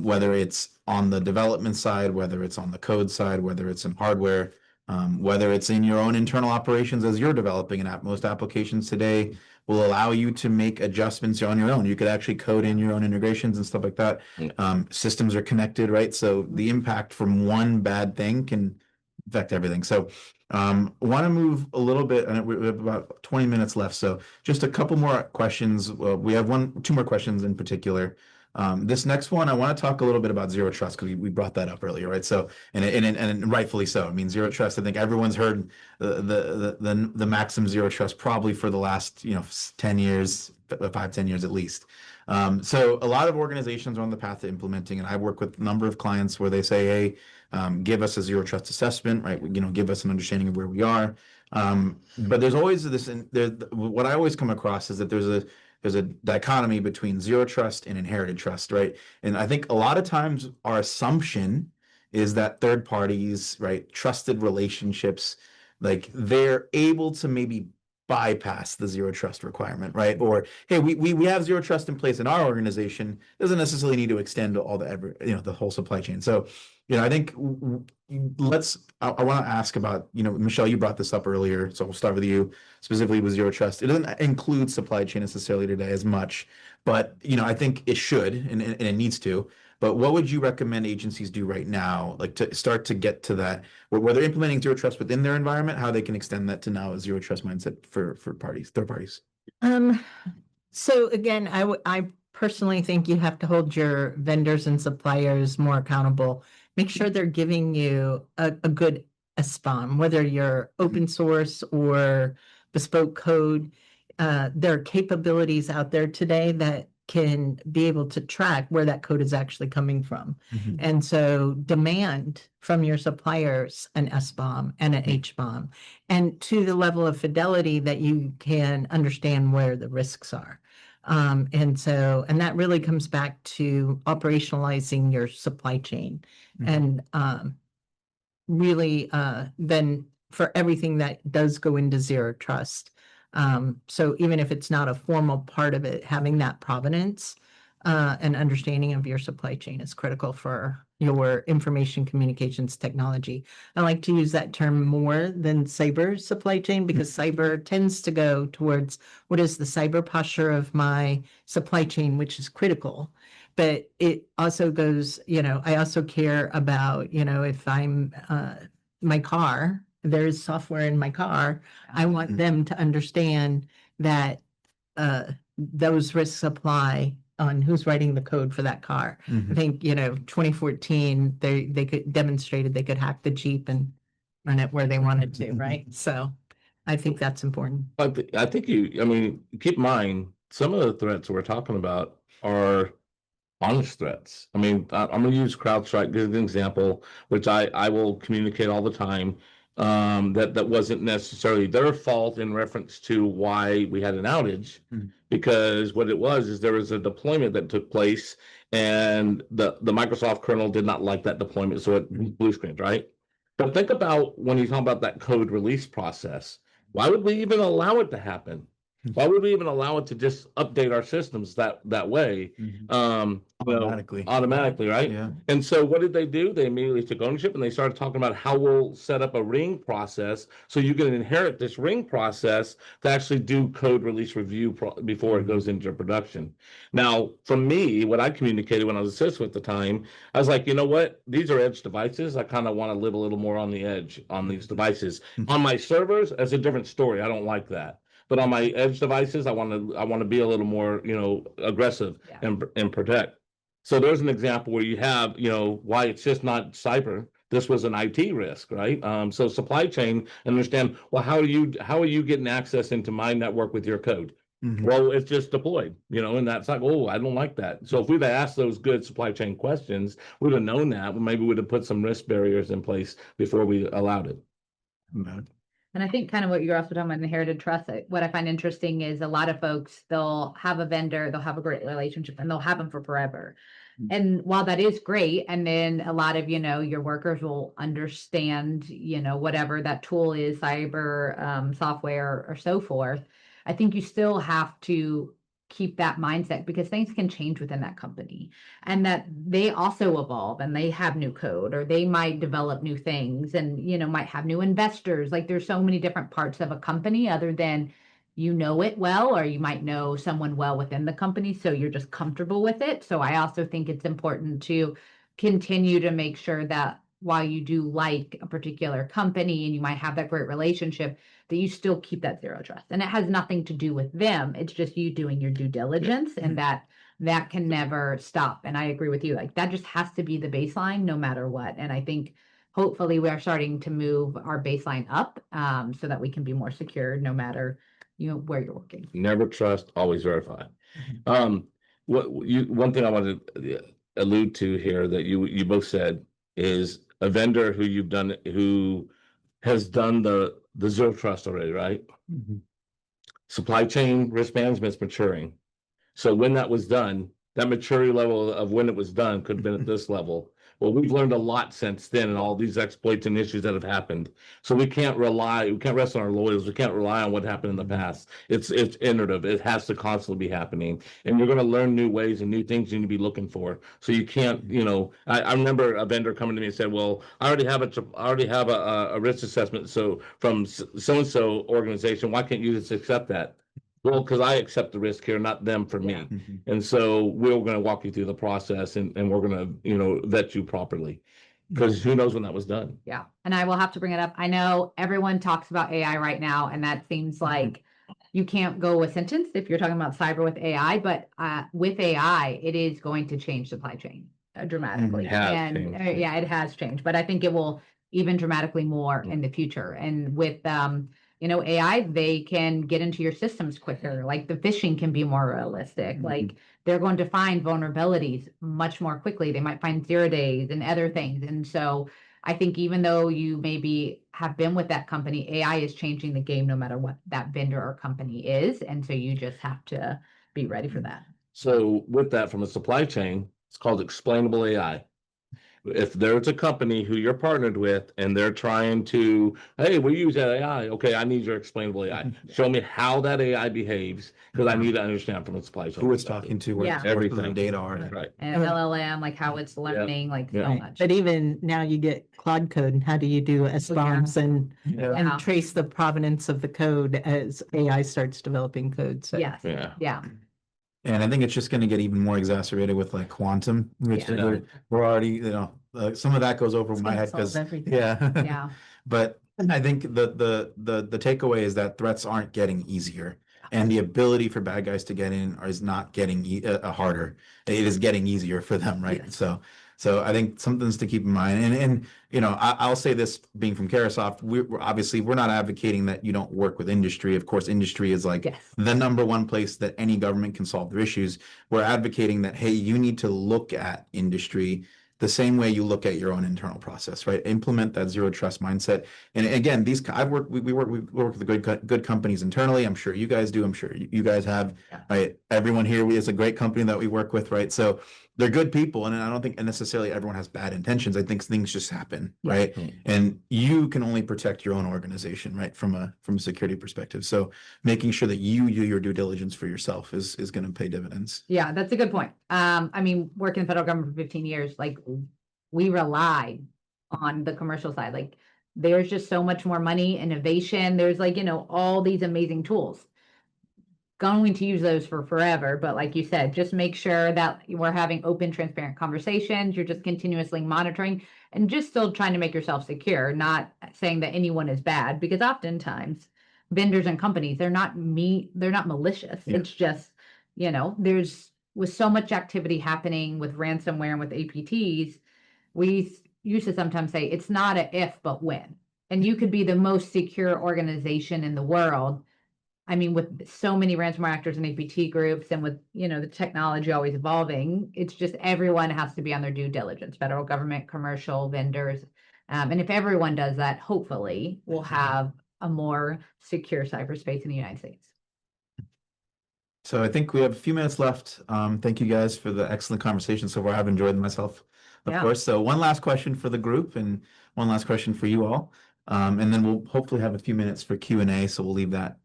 whether it's on the development side, whether it's on the code side, whether it's in hardware, whether it's in your own internal operations as you're developing an app. Most applications today will allow you to make adjustments on your own. You could actually code in your own integrations and stuff like that. Systems are connected, right? So the impact from one bad thing can affect everything. So want to move a little bit, and we have about 20 minutes left. So just a couple more questions. We have two more questions in particular. This next one, I want to talk a little bit about zero trust because we brought that up earlier, right? So, and rightfully so. I mean, zero trust. I think everyone's heard the maxim zero trust probably for the last 10 years, 5-10 years at least. So a lot of organizations are on the path to implementing, and I work with a number of clients where they say, hey, give us a zero trust assessment, right? Give us an understanding of where we are. But there's always this. What I always come across is that there's a dichotomy between zero trust and inherited trust, right? And I think a lot of times our assumption is that third parties, right, trusted relationships, like they're able to maybe bypass the zero trust requirement, right? Or, hey, we have zero trust in place in our organization, doesn't necessarily need to extend to all the whole supply chain. So, I think I want to ask about, Michele, you brought this up earlier, so we'll start with you, specifically with zero trust. It doesn't include supply chain necessarily today as much, but, I think it should, and it needs to. But what would you recommend agencies do right now, like to start to get to that, where they're implementing zero trust within their environment, how they can extend that to now a zero trust mindset for third parties? So again, I personally think you have to hold your vendors and suppliers more accountable. Make sure they're giving you a good SBOM, whether you're open source or bespoke code. There are capabilities out there today that can be able to track where that code is actually coming from. And so demand from your suppliers an SBOM and an HBOM, and to the level of fidelity that you can understand where the risks are. And that really comes back to operationalizing your supply chain and really then for everything that does go into zero trust. So even if it's not a formal part of it, having that provenance and understanding of your supply chain is critical for your information communications technology. I like to use that term more than cyber supply chain because cyber tends to go towards what is the cyber posture of my supply chain, which is critical. But it also goes, I also care about, if I'm my car, there's software in my car, I want them to understand that those risks apply on who's writing the code for that car. I think, 2014, they could demonstrated they could hack the Jeep and run it where they wanted to, right? So I think that's important. I think keep in mind, some of the threats we're talking about are honest threats. I'm going to use CrowdStrike as an example, which I will communicate all the time. That wasn't necessarily their fault in reference to why we had an outage, because what it was is there was a deployment that took place, and the Microsoft kernel did not like that deployment, so it blue screened, right? But think about when you talk about that code release process. Why would we even allow it to happen? Why would we even allow it to just update our systems that way? Automatically, right? Yeah. And so what did they do? They immediately took ownership and they started talking about how we'll set up a ring process so you can inherit this ring process to actually do code release review before it goes into production. Now, from me, what I communicated when I was a CISO at the time, I was like, you know what? These are edge devices. I kind of want to live a little more on the edge on these devices. On my servers, that's a different story. I don't like that. But on my edge devices, I want to be a little more, aggressive and protect. So there's an example where you have, why it's just not cyber this was an IT risk, right? So supply chain, understand, well, how are you getting access into my network with your code? Well, it's just deployed, and that's like, oh, I don't like that. So if we'd have asked those good supply chain questions, we'd have known that. Maybe we'd have put some risk barriers in place before we allowed it. And I think kind of what you're also talking about inherited trust, what I find interesting is a lot of folks, they'll have a vendor, they'll have a great relationship, and they'll have them for forever. And while that is great, and then a lot of, your workers will understand, whatever that tool is, cyber software or so forth, I think you still have to keep that mindset because things can change within that company and that they also evolve and they have new code or they might develop new things and, might have new investors. Like there's so many different parts of a company other than it well, or you might know someone well within the company. So you're just comfortable with it. So I also think it's important to continue to make sure that while you do like a particular company and you might have that great relationship, that you still keep that zero trust. And it has nothing to do with them. It's just you doing your due diligence and that can never stop. And I agree with you. Like that just has to be the baseline no matter what. And I think hopefully we are starting to move our baseline up so that we can be more secure no matter where you're working. Never trust, always verify. One thing I wanted to allude to here that you both said is a vendor who has done the zero trust already, right? Supply chain risk management is maturing. So when that was done, that maturity level of when it was done could have been at this level. Well, we've learned a lot since then and all these exploits and issues that have happened. So we can't rest on our laurels. We can't rely on what happened in the past. It's iterative. It has to constantly be happening. And you're going to learn new ways and new things you need to be looking for. So you can't, I remember a vendor coming to me and said, well, I already have a risk assessment. So from so-and-so organization, why can't you just accept that? Well, because I accept the risk here, not them for me. And so we're going to walk you through the process and we're going to, vet you properly because who knows when that was done. Yeah. And I will have to bring it up. I know everyone talks about AI right now, and that seems like you can't go a sentence if you're talking about cyber with AI, but with AI, it is going to change supply chain dramatically. It has changed, but I think it will even dramatically more in the future. And with, AI, they can get into your systems quicker. Like the phishing can be more realistic. Like they're going to find vulnerabilities much more quickly. They might find 0 days and other things. And so I think even though you maybe have been with that company, AI is changing the game no matter what that vendor or company is. And so you just have to be ready for that. So with that, from a supply chain, it's called explainable AI. If there's a company who you're partnered with and they're trying to, hey, we use that AI. Okay, I need your explainable AI. Show me how that AI behaves because I need to understand from a supply chain. Who it's talking to, where everything, the data are. Right. And LLM, like how it's learning, so much. But even now you get Claude code, and how do you do SBOMs and trace the provenance of the code as AI starts developing code? So. Yes. Yeah. And I think it's just going to get even more exacerbated with like quantum, which we're already, some of that goes over my head because Yeah. But I think the takeaway is that threats aren't getting easier, and the ability for bad guys to get in is not getting harder. It is getting easier for them, right? Yes. So I think something's to keep in mind. And I'll say this, being from Carahsoft, we're not advocating that you don't work with industry. Of course, industry is like the number one place that any government can solve their issues. We're advocating that, hey, you need to look at industry the same way you look at your own internal process, right? Implement that zero trust mindset. And again, we work with the good companies internally. I'm sure you guys do. I'm sure you guys have, right? Everyone here is a great company that we work with, right? So they're good people. And I don't think necessarily everyone has bad intentions. I think things just happen, right? And you can only protect your own organization, right? From a security perspective. So making sure that you do your due diligence for yourself is going to pay dividends. Yeah, that's a good point. Working in the federal government for 15 years, like we rely on the commercial side. Like there's just so much more money, innovation. There's all these amazing tools. Going to use those for forever, but like you said, just make sure that we're having open, transparent conversations. You're just continuously monitoring and just still trying to make yourself secure, not saying that anyone is bad, because oftentimes vendors and companies, they're not malicious. It's just, there's with so much activity happening with ransomware and with APTs, we used to sometimes say it's not a if, but when. And you could be the most secure organization in the world. I mean, with so many ransomware actors and APT groups and with, the technology always evolving, it's just everyone has to be on their due diligence, federal government, commercial, vendors. And if everyone does that, hopefully we'll have a more secure cyberspace in the United States. So I think we have a few minutes left. Thank you guys for the excellent conversation so far. I've enjoyed myself, of course. So one last question for the group and one last question for you all. And then we'll hopefully have a few minutes for Q&A, so we'll leave that.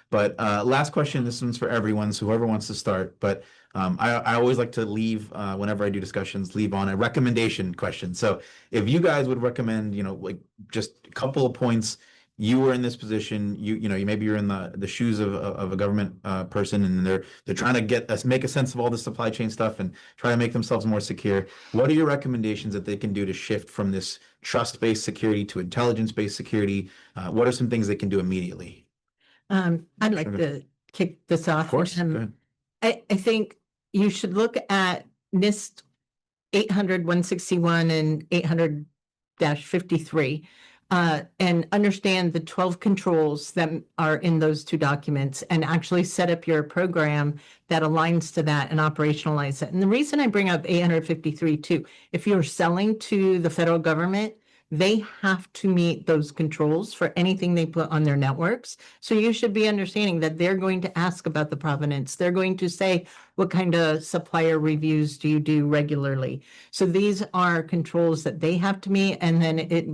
But last question, this one's for everyone, so whoever wants to start. But I always like to leave, whenever I do discussions, leave on a recommendation question. So if you guys would recommend, like just a couple of points, you were in this position, maybe you're in the shoes of a government person, and they're trying to get us make a sense of all the supply chain stuff and try to make themselves more secure. What are your recommendations that they can do to shift from this trust-based security to intelligence-based security? What are some things they can do immediately? I'd like to kick this off. Of course. Go ahead. I think you should look at NIST 800-161 and 800-53. And understand the 12 controls that are in those two documents and actually set up your program that aligns to that and operationalize it. And the reason I bring up 853 too, if you're selling to the federal government, they have to meet those controls for anything they put on their networks. So you should be understanding that they're going to ask about the provenance. They're going to say, what kind of supplier reviews do you do regularly? So these are controls that they have to meet, and then it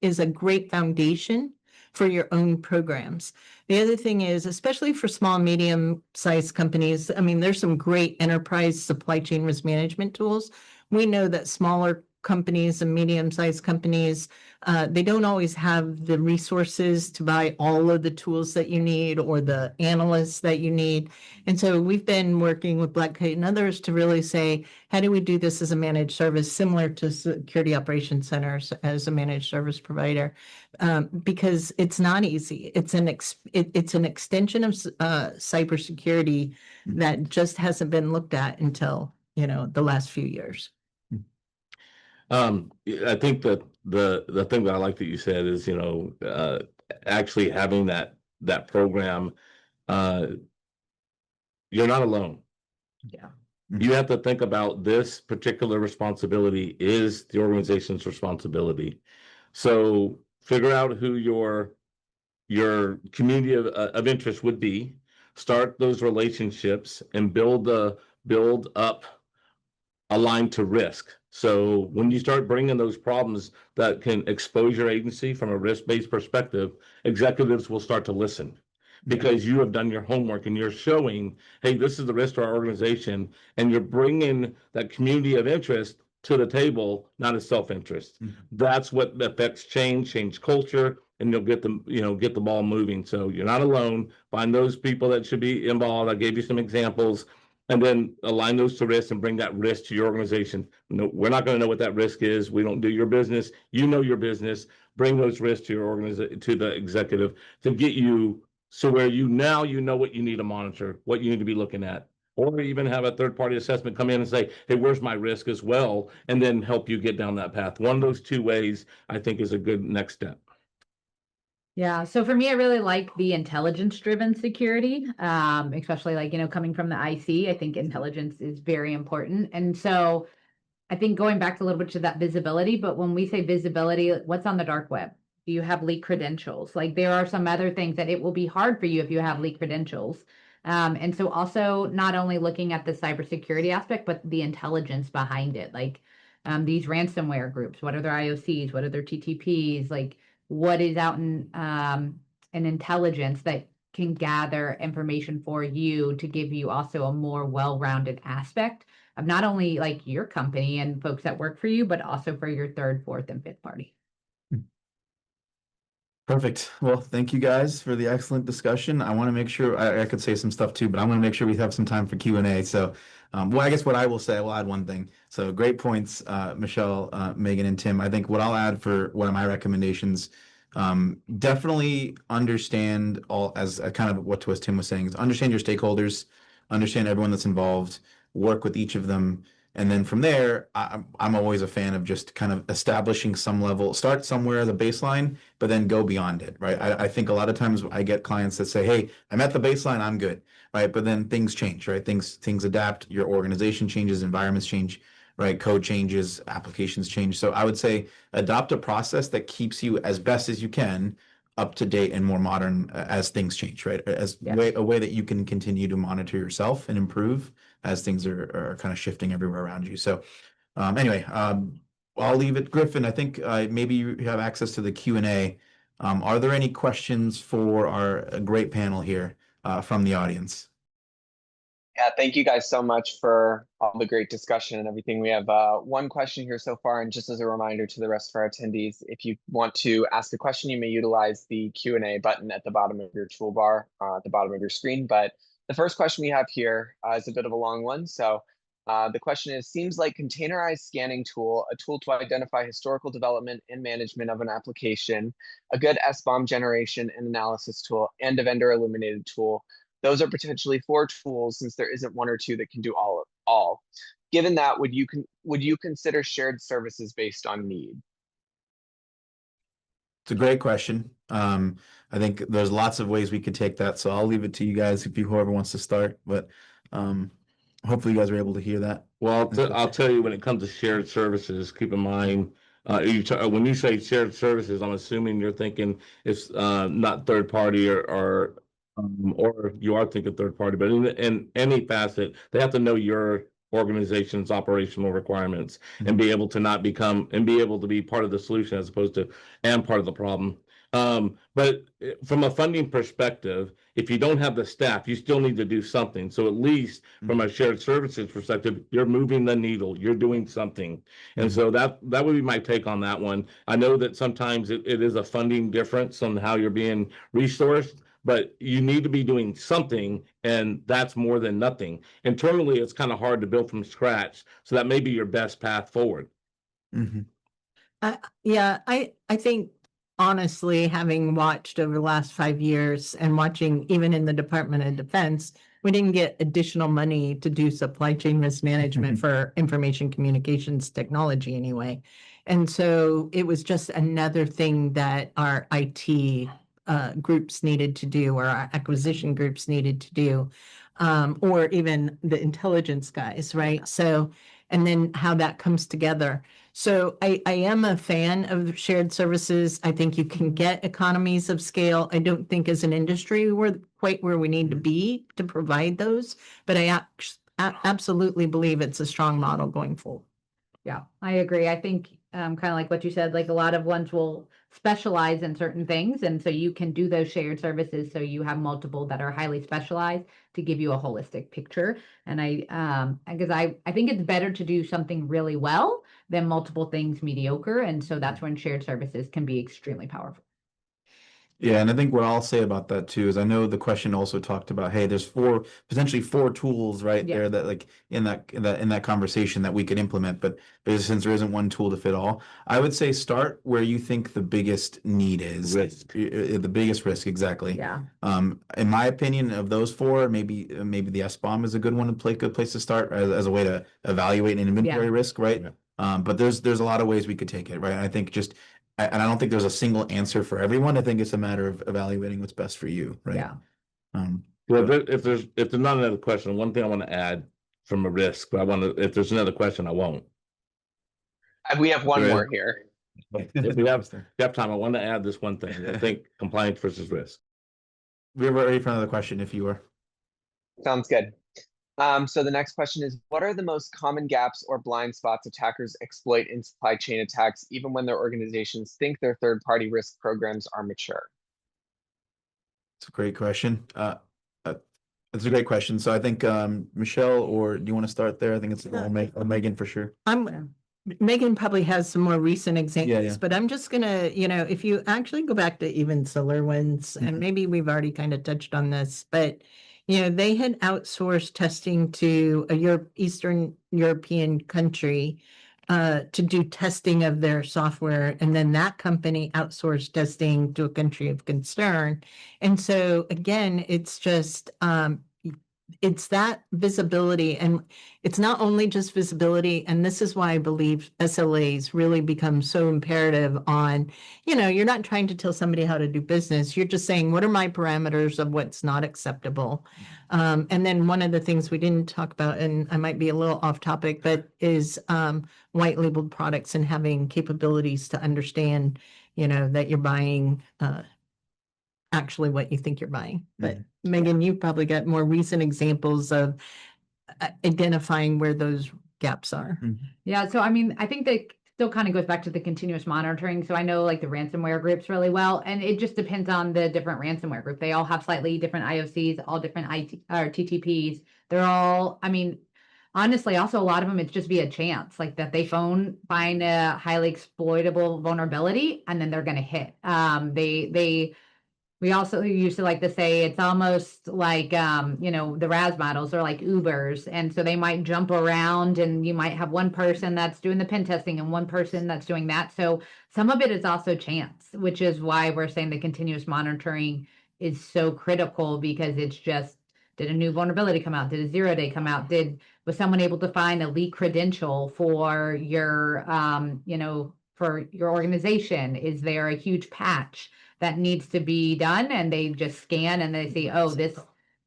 is a great foundation for your own programs. The other thing is, especially for small, medium-sized companies, I mean, there's some great enterprise supply chain risk management tools. We know that smaller companies and medium-sized companies, they don't always have the resources to buy all of the tools that you need or the analysts that you need. And so we've been working with Black Kite and others to really say, how do we do this as a managed service, similar to security operations centers as a managed service provider? Because it's not easy. It's an extension of cybersecurity that just hasn't been looked at until, the last few years. I think that the thing that I like that you said is, actually having that program, you're not alone. Yeah. You have to think about this particular responsibility is the organization's responsibility. So figure out who your community of interest would be, start those relationships and build up aligned to risk. So when you start bringing those problems that can expose your agency from a risk-based perspective, executives will start to listen because you have done your homework and you're showing, hey, this is the risk to our organization, and you're bringing that community of interest to the table, not as self-interest. That's what affects change culture, and you'll get the ball moving. So you're not alone. Find those people that should be involved. I gave you some examples. And then align those to risk and bring that risk to your organization. No, we're not going to know what that risk is. We don't do your business. You know your business. Bring those risks to your organization, to the executive, to get you so where you know what you need to monitor, what you need to be looking at, or even have a third-party assessment come in and say, hey, where's my risk as well, and then help you get down that path. One of those two ways, I think, is a good next step. Yeah. So for me, I really like the intelligence-driven security, especially coming from the IC. I think intelligence is very important. And so I think going back a little bit to that visibility, but when we say visibility, what's on the dark web? Do you have leak credentials? There are some other things that it will be hard for you if you have leak credentials. And so also not only looking at the cybersecurity aspect, but the intelligence behind it. These ransomware groups, what are their IOCs? What are their TTPs? What is out in an intelligence that can gather information for you to give you also a more well-rounded aspect of not only your company and folks that work for you, but also for your third, fourth, and fifth party. Perfect. Well, thank you guys for the excellent discussion. I want to make sure I could say some stuff too, but I'm going to make sure we have some time for Q&A. So, I guess what I will say, I will add one thing. So great points, Michele, Megan, and Tim. I think what I'll add for one of my recommendations, definitely understand as kind of what Tim was saying, is understand your stakeholders, understand everyone that's involved, work with each of them, And then from there, I'm always a fan of just kind of establishing some level, start somewhere as a baseline, but then go beyond it, right? I think a lot of times I get clients that say, hey, I'm at the baseline, I'm good, right? But then things change, right? Things adapt, your organization changes, environments change, right? Code changes, applications change. So I would say adopt a process that keeps you as best as you can up to date and more modern as things change, right? As a way that you can continue to monitor yourself and improve as things are kind of shifting everywhere around you. So anyway, I'll leave it. Griffin, I think maybe you have access to the Q&A. Are there any questions for our great panel here from the audience? Yeah, thank you guys so much for all the great discussion and everything. We have one question here so far, and just as a reminder to the rest of our attendees, if you want to ask a question, you may utilize the Q&A button at the bottom of your toolbar, at the bottom of your screen. But the first question we have here is a bit of a long one. So the question is, seems like containerized scanning tool, a tool to identify historical development and management of an application, a good SBOM generation and analysis tool, and a vendor illuminated tool. Those are potentially 4 tools, since there isn't 1 or 2 that can do all. Given that, would you consider shared services based on need? It's a great question. I think there's lots of ways we could take that, so I'll leave it to you guys whoever wants to start. But hopefully you guys were able to hear that. Well, I'll tell you, when it comes to shared services, keep in mind, when you say shared services, I'm assuming you're thinking it's not third party or you are thinking third party, but in any facet, they have to know your organization's operational requirements and be able to be able to be part of the solution as opposed to part of the problem. But from a funding perspective, if you don't have the staff, you still need to do something. So at least from a shared services perspective, you're moving the needle, you're doing something. And so that would be my take on that one. I know that sometimes it is a funding difference on how you're being resourced, but you need to be doing something, and that's more than nothing. Internally, it's kind of hard to build from scratch, so that may be your best path forward. Yeah, I think honestly, having watched over the last 5 years and watching even in the Department of Defense, we didn't get additional money to do supply chain risk management for information communications technology anyway. And so it was just another thing that our IT groups needed to do, or our acquisition groups needed to do, or even the intelligence guys, right? So, and then how that comes together. So I am a fan of shared services. I think you can get economies of scale. I don't think as an industry we're quite where we need to be to provide those, but I absolutely believe it's a strong model going forward. Yeah, I agree. I think kind of like what you said, like a lot of ones will specialize in certain things. And so you can do those shared services. So you have multiple that are highly specialized to give you a holistic picture. And because I think it's better to do something really well than multiple things mediocre. And so that's when shared services can be extremely powerful. Yeah, and I think what I'll say about that too is I know the question also talked about, hey, there's potentially four tools right there that like in that conversation that we could implement, but since there isn't one tool to fit all, I would say start where you think the biggest need is. The biggest risk, exactly. Yeah. In my opinion, of those 4, maybe the SBOM is a good place to start as a way to evaluate an inventory risk, right? Yeah. But there's a lot of ways we could take it, right? And I think and I don't think there's a single answer for everyone. I think it's a matter of evaluating what's best for you, right? Yeah. Well, if there's not another question, one thing I want to add from a risk, but if there's another question, I won't. We have one more here. If we have time, I want to add this one thing. I think compliance versus risk. We're ready for another question if you are. Sounds good. So the next question is, what are the most common gaps or blind spots attackers exploit in supply chain attacks, even when their organizations think their third-party risk programs are mature? It's a great question. It's a great question. So I think Michele, or do you want to start there? I think it's Megan for sure. Megan probably has some more recent examples, but I'm just gonna, if you actually go back to even SolarWinds, and maybe we've already kind of touched on this, but they had outsourced testing to a Eastern European country to do testing of their software. And then that company outsourced testing to a country of concern. And so again, it's just it's that visibility, and it's not only just visibility. And this is why I believe SLAs really become so imperative on, you're not trying to tell somebody how to do business. You're just saying, what are my parameters of what's not acceptable? And then one of the things we didn't talk about, and I might be a little off topic, but is white labeled products and having capabilities to understand, that you're buying actually what you think you're buying. But Megan, you've probably got more recent examples of identifying where those gaps are. Yeah, so I mean, I think that still kind of goes back to the continuous monitoring. So I know like the ransomware groups really well, and it just depends on the different ransomware group. They all have slightly different IOCs, all different IT or TTPs. They're all, I mean, honestly, also a lot of them it's just via chance, like that they find a highly exploitable vulnerability and then they're going to hit. We also used to like to say it's almost like, the RAS models are like Ubers. And so they might jump around and you might have one person that's doing the pen testing and one person that's doing that. So some of it is also chance, which is why we're saying the continuous monitoring is so critical, because it's just, did a new vulnerability come out? Did a 0-day come out? Was someone able to find a leak credential for your, for your organization? Is there a huge patch that needs to be done, and they just scan and they see, oh, this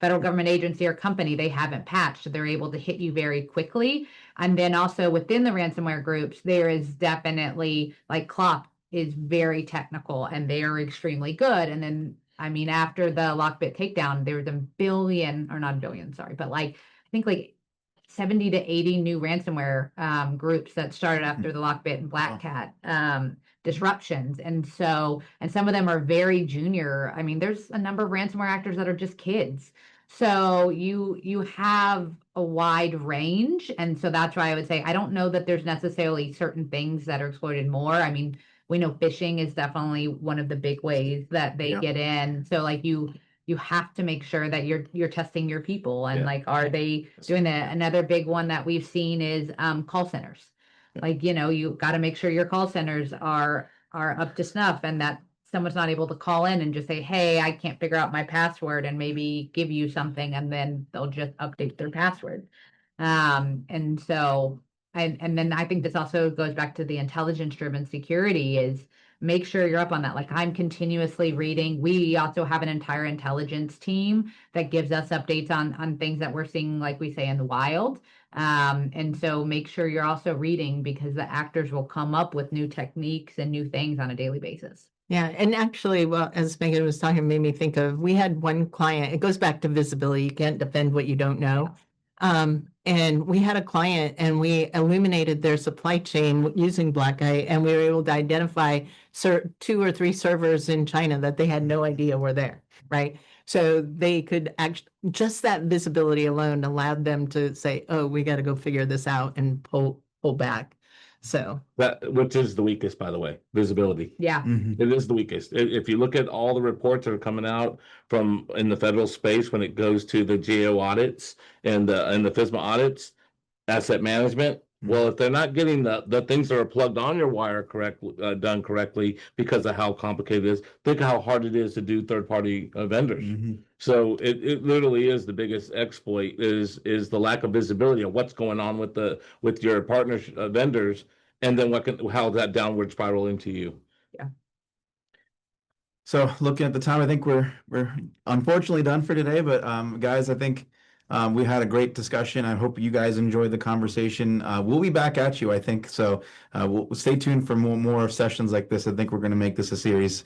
federal government agency or company, they haven't patched. So they're able to hit you very quickly. And then also within the ransomware groups, there is definitely like CLOP is very technical and they are extremely good. And then, I mean, after the Lockbit takedown, there was a billion, or not a billion, sorry, but like, I think like 70 to 80 new ransomware groups that started after the Lockbit and Black Cat disruptions. And so, and some of them are very junior. I mean, there's a number of ransomware actors that are just kids. So you have a wide range. And so that's why I would say, I don't know that there's necessarily certain things that are exploited more. I mean, we know phishing is definitely one of the big ways that they get in. So like you have to make sure that you're testing your people, and like, are they doing that? Another big one that we've seen is call centers. Like, you got to make sure your call centers are up to snuff, and that someone's not able to call in and just say, hey, I can't figure out my password, and maybe give you something, and then they'll just update their password. And so, and then I think this also goes back to the intelligence-driven security, is make sure you're up on that. Like, I'm continuously reading. We also have an entire intelligence team that gives us updates on things that we're seeing, like we say, in the wild. And so make sure you're also reading, because the actors will come up with new techniques and new things on a daily basis. Yeah. And actually, well, as Megan was talking, it made me think of, we had one client, it goes back to visibility. You can't defend what you don't know. And we had a client and we illuminated their supply chain using Black Kite, and we were able to identify 2 or 3 servers in China that they had no idea were there, right? So they could actually, just that visibility alone allowed them to say, oh, we got to go figure this out and pull back. So that, which is the weakest, by the way, visibility. Yeah. It is the weakest. If you look at all the reports that are coming out from in the federal space, when it goes to the GAO audits and the FISMA audits, asset management, well, if they're not getting the things that are plugged on your wire done correctly because of how complicated it is, think of how hard it is to do third-party vendors. So it literally is the biggest exploit is the lack of visibility of what's going on with your partners vendors, and then how that downward spiral into you. Yeah. So looking at the time, I think we're unfortunately done for today. But guys, I think we had a great discussion. I hope you guys enjoyed the conversation. We'll be back at you, I think. So we'll stay tuned for more sessions like this. I think we're going to make this a series.